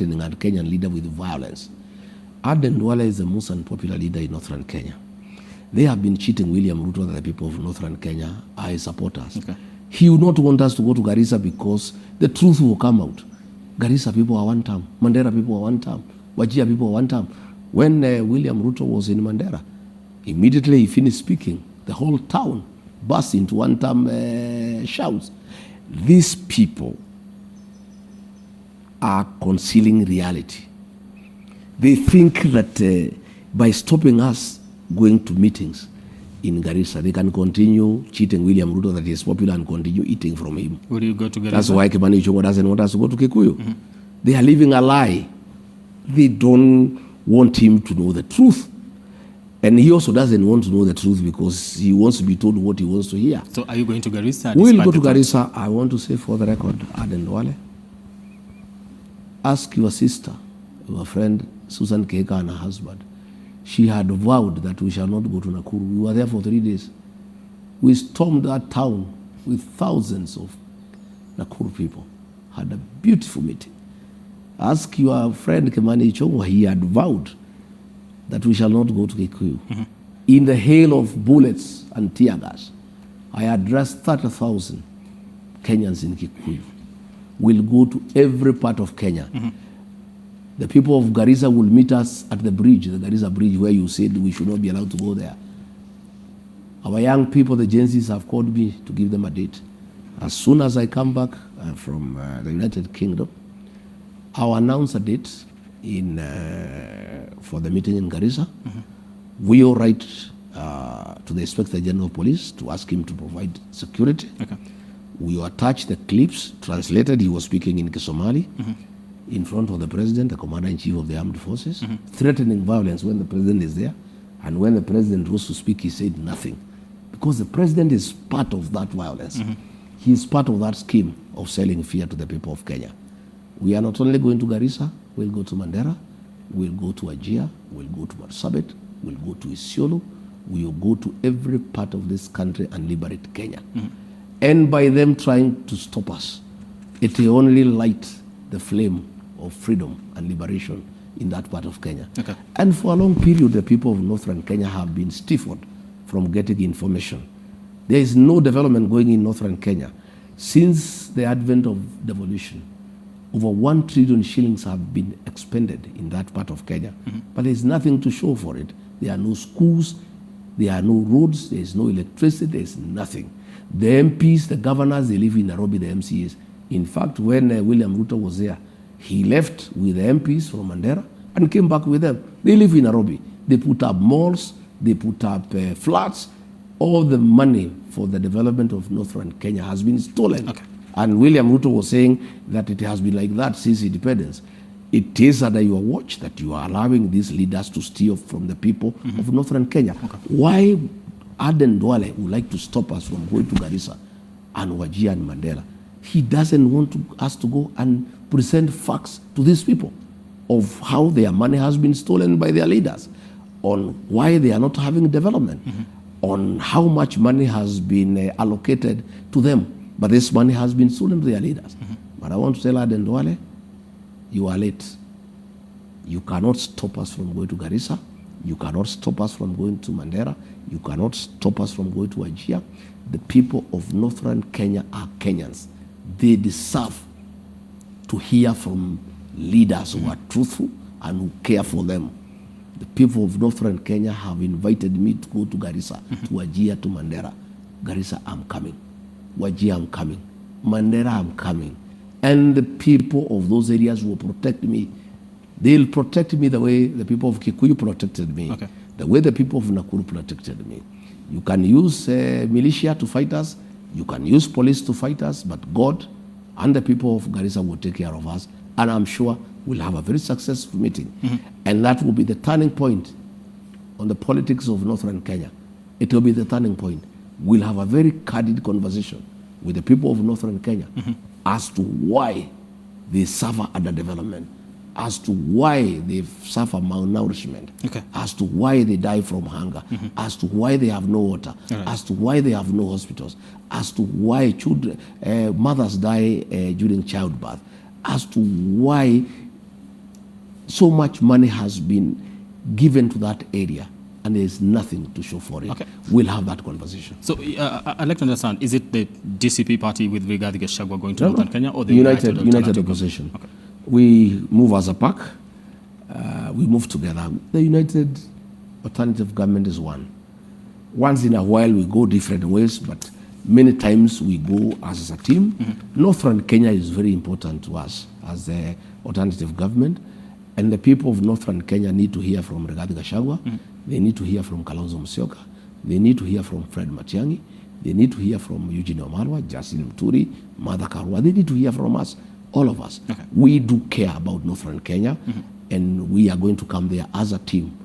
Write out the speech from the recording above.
and Kenyan leader with violence. Aden Duale is the most unpopular leader in northern Kenya. They have been cheating William Ruto that the people of northern Kenya are his supporters. Okay. He would not want us to go to Garissa because the truth will come out. Garissa people are one term. Mandera people are one term. Wajir people are one term. When William Ruto was in Mandera, immediately he finished speaking. The whole town burst into one term shouts. These people are concealing reality. They think that by stopping us going to meetings in Garissa, they can continue cheating William Ruto that he is popular and continue eating from him. Will you go to Garissa? That's why Kimani Ichung'wah doesn't want us to go to Kikuyu. They are living a lie. They don't want him to know the truth. And he also doesn't want to know the truth because he wants to be told what he wants to hear. So are you going to Garissa? We'll go to Garissa. I want to say for the record, Aden Duale, ask your sister, your friend Susan Keka and her husband. She had vowed that we shall not go to Nakuru. We were there for 3 days. We stormed that town with thousands of Nakuru people. Had a beautiful meeting. Ask your friend Kimani Ichung'wah, he had vowed that we shall not go to Kikuyu. In the hail of bullets and tear gas, I addressed 30,000 Kenyans in Kikuyu. We'll go to every part of Kenya. The people of Garissa will meet us at the bridge, the Garissa bridge, where you said we should not be allowed to go there. Our young people, the Gen Zs, have called me to give them a date. As soon as I come back from the United Kingdom, I'll announce a date for the meeting in Garissa. We will write to the Inspector General of Police to ask him to provide security. Okay. We will attach the clips translated. He was speaking in Kisomali in front of the president, the commander-in-chief of the armed forces, threatening violence when the president is there. And when the president rose to speak, he said nothing. Because the president is part of that violence. He is part of that scheme of selling fear to the people of Kenya. We are not only going to Garissa, we'll go to Mandera, we'll go to Wajir, we'll go to Marsabit, we'll go to Isiolo, we'll go to every part of this country and liberate Kenya. And by them trying to stop us, it will only light the flame of freedom and liberation in that part of Kenya. Okay. And for a long period, the people of northern Kenya have been stifled from getting information. There is no development going in northern Kenya. Since the advent of devolution, over 1 trillion shillings have been expended in that part of Kenya, but there is nothing to show for it. There are no schools, there are no roads, there is no electricity, there is nothing. The MPs, the governors, they live in Nairobi, the MCAs. In fact, when William Ruto was there, he left with the MPs from Mandera and came back with them. They live in Nairobi. They put up malls, they put up flats. All the money for the development of northern Kenya has been stolen. Okay. And William Ruto was saying that it has been like that since independence. It is under your watch that you are allowing these leaders to steal from the people of northern Kenya. Okay. Why Aden Duale would like to stop us from going to Garissa and Wajir and Mandela? He doesn't want us to go and present facts to these people of how their money has been stolen by their leaders, on why they are not having development, on how much money has been allocated to them, but this money has been stolen to their leaders. But I want to tell Aden Duale, you are late. You cannot stop us from going to Garissa. You cannot stop us from going to Mandera. You cannot stop us from going to Wajir. The people of northern Kenya are Kenyans. They deserve to hear from leaders who are truthful and who care for them. The people of northern Kenya have invited me to go to Garissa, to Wajir, to Mandera. Garissa, I'm coming. Wajir, I'm coming. Mandera, I'm coming. And the people of those areas will protect me. They'll protect me the way the people of Kikuyu protected me, the way the people of Nakuru protected me. You can use militia to fight us, you can use police to fight us, but God and the people of Garissa will take care of us, and I'm sure we'll have a very successful meeting. And that will be the turning point on the politics of northern Kenya. It will be the turning point. We'll have a very candid conversation with the people of northern Kenya as to why they suffer underdevelopment, as to why they suffer malnourishment, as to why they die from hunger, as to why they have no water, as to why they have no hospitals, as to why mothers die during childbirth, as to why so much money has been given to that area, and there is nothing to show for it. Okay. We'll have that conversation. So I'd like to understand, is it the DCP party with Rigathi Gachagua going to Northern Kenya, or the United Opposition? Okay. We move as a pack. We move together. The United Alternative Government is one. Once in a while, we go different ways, but many times we go as a team. Northern Kenya is very important to us as the alternative government, and the people of Northern Kenya need to hear from Rigathi Gachagua. They need to hear from Kalonzo Musyoka. They need to hear from Fred Matiang'i. They need to hear from Eugene Wamalwa, Justin Muturi, Martha Karua. They need to hear from us, all of us. Okay. We do care about Northern Kenya, and we are going to come there as a team